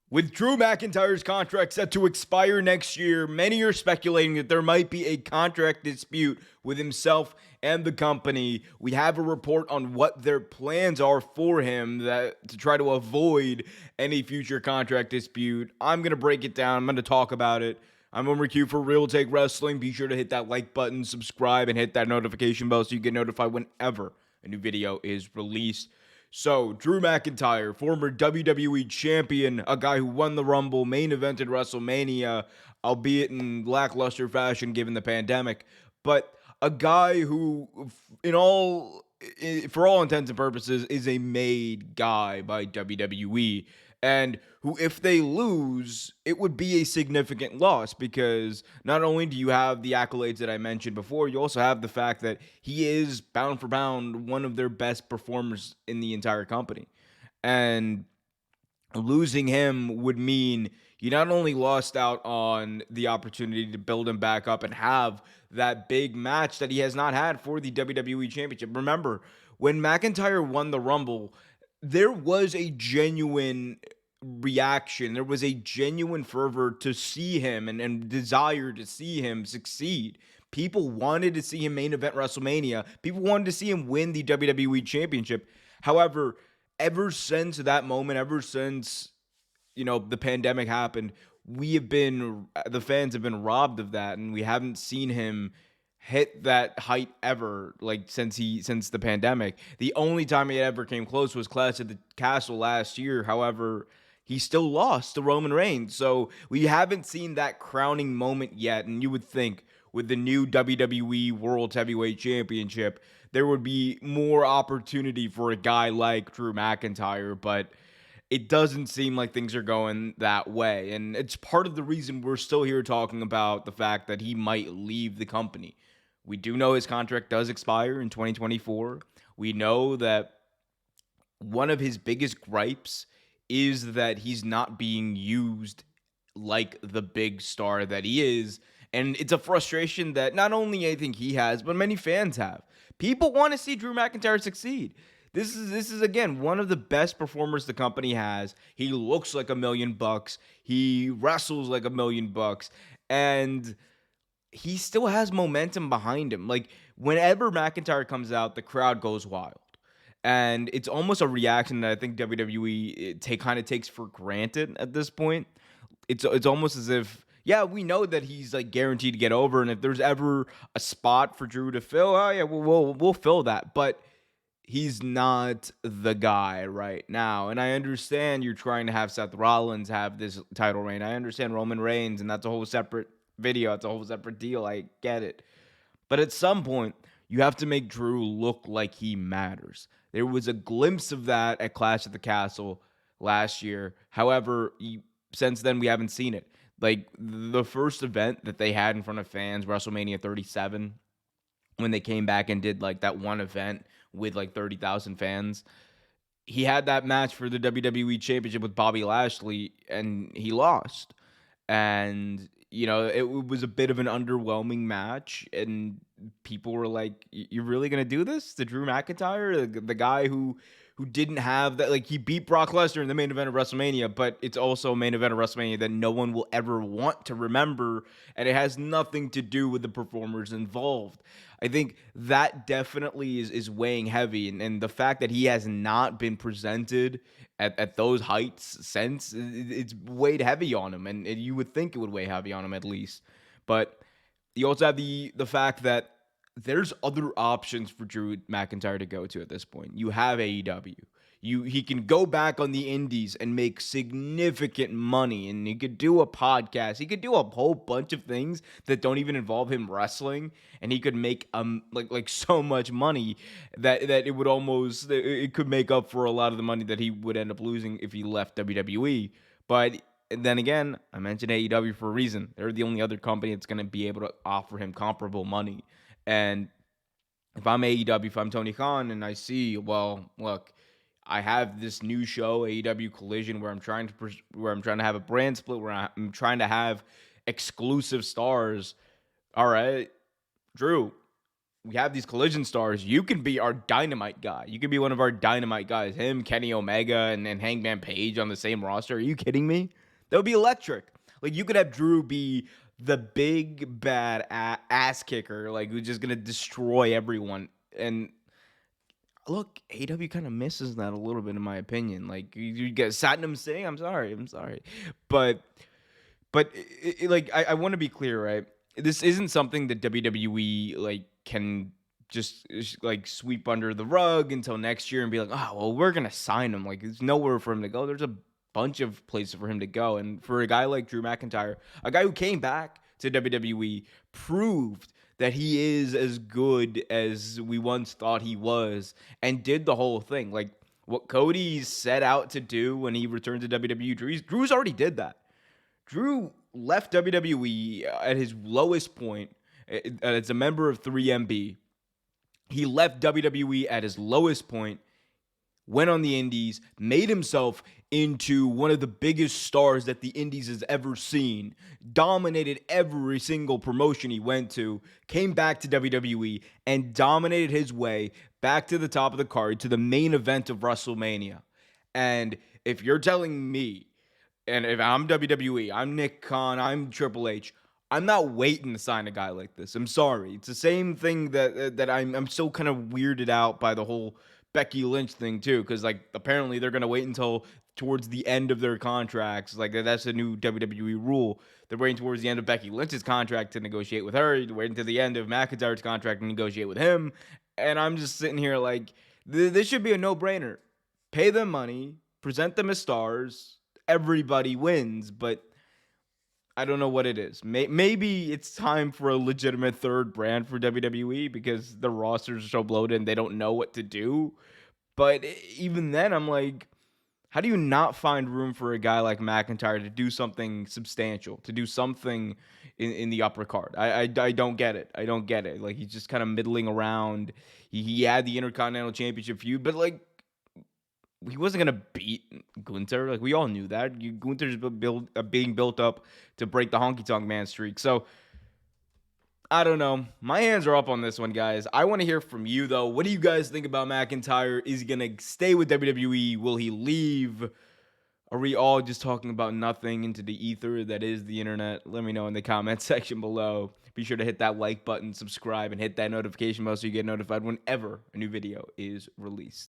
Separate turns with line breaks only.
With Drew McIntyre's contract set to expire next year, many are speculating that there might be a contract dispute with himself and the company. We have a report on what their plans are for him that to try to avoid any future contract dispute. I'm going to break it down. I'm going to talk about it. I'm Omer Q for Real Take Wrestling. Be sure to hit that like button, subscribe, and hit that notification bell so you get notified whenever a new video is released. So, Drew McIntyre, former WWE champion, a guy who won the Rumble, main evented WrestleMania, albeit in lackluster fashion given the pandemic, but a guy who, for all intents and purposes, is a made guy by WWE, and who, if they lose, it would be a significant loss because not only do you have the accolades that I mentioned before, you also have the fact that he is pound for pound one of their best performers in the entire company. And losing him would mean you not only lost out on the opportunity to build him back up and have that big match that he has not had for the WWE Championship. Remember, when McIntyre won the Rumble, there was a genuine reaction. There was a genuine fervor to see him and desire to see him succeed. People wanted to see him main event WrestleMania. People wanted to see him win the WWE Championship. However, ever since that moment, ever since the pandemic happened, the fans have been robbed of that, and we haven't seen him hit that height ever, like since the pandemic. The only time he ever came close was Clash at the Castle last year. However, he still lost to Roman Reigns. So we haven't seen that crowning moment yet. And you would think with the new WWE World Heavyweight Championship, there would be more opportunity for a guy like Drew McIntyre, but it doesn't seem like things are going that way. And it's part of the reason we're still here talking about the fact that he might leave the company. We do know his contract does expire in 2024. We know that one of his biggest gripes is that he's not being used like the big star that he is. And it's a frustration that not only I think he has, but many fans have. People want to see Drew McIntyre succeed. This is again one of the best performers the company has. He looks like $1,000,000. He wrestles like $1,000,000, and he still has momentum behind him. Like whenever McIntyre comes out, the crowd goes wild. And it's almost a reaction that I think WWE kind of takes for granted at this point. It's almost as if, yeah, we know that he's like guaranteed to get over, and if there's ever a spot for Drew to fill, oh yeah, we'll fill that. But he's not the guy right now. And I understand you're trying to have Seth Rollins have this title reign. I understand Roman Reigns, and that's a whole separate video. It's a whole separate deal. I get it. But at some point, you have to make Drew look like he matters. There was a glimpse of that at Clash at the Castle last year. However, since then, we haven't seen it. Like the first event that they had in front of fans, WrestleMania 37, when they came back and did like that one event with like 30,000 fans, he had that match for the WWE Championship with Bobby Lashley, and he lost. And it was a bit of an underwhelming match, and people were like, "You're really gonna do this to Drew McIntyre, the guy who didn't have that? Like he beat Brock Lesnar in the main event of WrestleMania, but it's also a main event of WrestleMania that no one will ever want to remember, and it has nothing to do with the performers involved." I think that definitely is weighing heavy, and the fact that he has not been presented at those heights since, it's weighed heavy on him, and you would think it would weigh heavy on him at least. But you also have the fact that there's other options for Drew McIntyre to go to at this point. You have AEW. He can go back on the indies and make significant money, and he could do a podcast. He could do a whole bunch of things that don't even involve him wrestling, and he could make like so much money that it could make up for a lot of the money that he would end up losing if he left WWE. But then again, I mentioned AEW for a reason. They're the only other company that's going to be able to offer him comparable money. And if I'm AEW, if I'm Tony Khan, and I see, well, look, I have this new show, AEW Collision, where I'm trying to have a brand split, where I'm trying to have exclusive stars. All right, Drew, we have these collision stars. You can be our dynamite guy. You can be one of our dynamite guys. Him, Kenny Omega, and Hangman Page on the same roster. Are you kidding me? That would be electric. Like, you could have Drew be the big bad ass kicker, like, who's just gonna destroy everyone. And look, AW kind of misses that a little bit, in my opinion. Like, you get Satnam Singh. I'm sorry, but like, I want to be clear, right? This isn't something that WWE like can just like sweep under the rug until next year and be like, oh well, we're gonna sign him. Like, there's nowhere for him to go. There's a bunch of places for him to go, and for a guy like Drew McIntyre, a guy who came back to WWE, proved that he is as good as we once thought he was, and did the whole thing. Like, what Cody set out to do when he returned to WWE, Drew's already did that. Drew left WWE at his lowest point as a member of 3MB. He left WWE at his lowest point, went on the Indies, made himself into one of the biggest stars that the Indies has ever seen, dominated every single promotion he went to, came back to WWE, and dominated his way back to the top of the card, to the main event of WrestleMania. And if you're telling me, and if I'm WWE, I'm Nick Khan, I'm Triple H, I'm not waiting to sign a guy like this. I'm sorry. It's the same thing that I'm so kind of weirded out by the whole Becky Lynch thing too, because like apparently they're gonna wait until towards the end of their contracts. Like, that's a new WWE rule. They're waiting towards the end of Becky Lynch's contract to negotiate with her. They're waiting to the end of McIntyre's contract to negotiate with him. And I'm just sitting here like, this should be a no-brainer. Pay them money, present them as stars. Everybody wins, but I don't know what it is. Maybe it's time for a legitimate third brand for WWE because the rosters are so bloated and they don't know what to do. But even then, I'm like, how do you not find room for a guy like McIntyre to do something substantial, to do something in the upper card? I don't get it. I don't get it. Like, he's just kind of middling around. He had the Intercontinental Championship feud, but like, he wasn't gonna beat Gunther. Like, we all knew that. Gunther's being built up to break the honky tonk man streak. So I don't know. My hands are up on this one, guys. I want to hear from you though. What do you guys think about McIntyre? Is he gonna stay with WWE? Will he leave? Are we all just talking about nothing into the ether that is the internet? Let me know in the comment section below. Be sure to hit that like button, subscribe, and hit that notification bell so you get notified whenever a new video is released.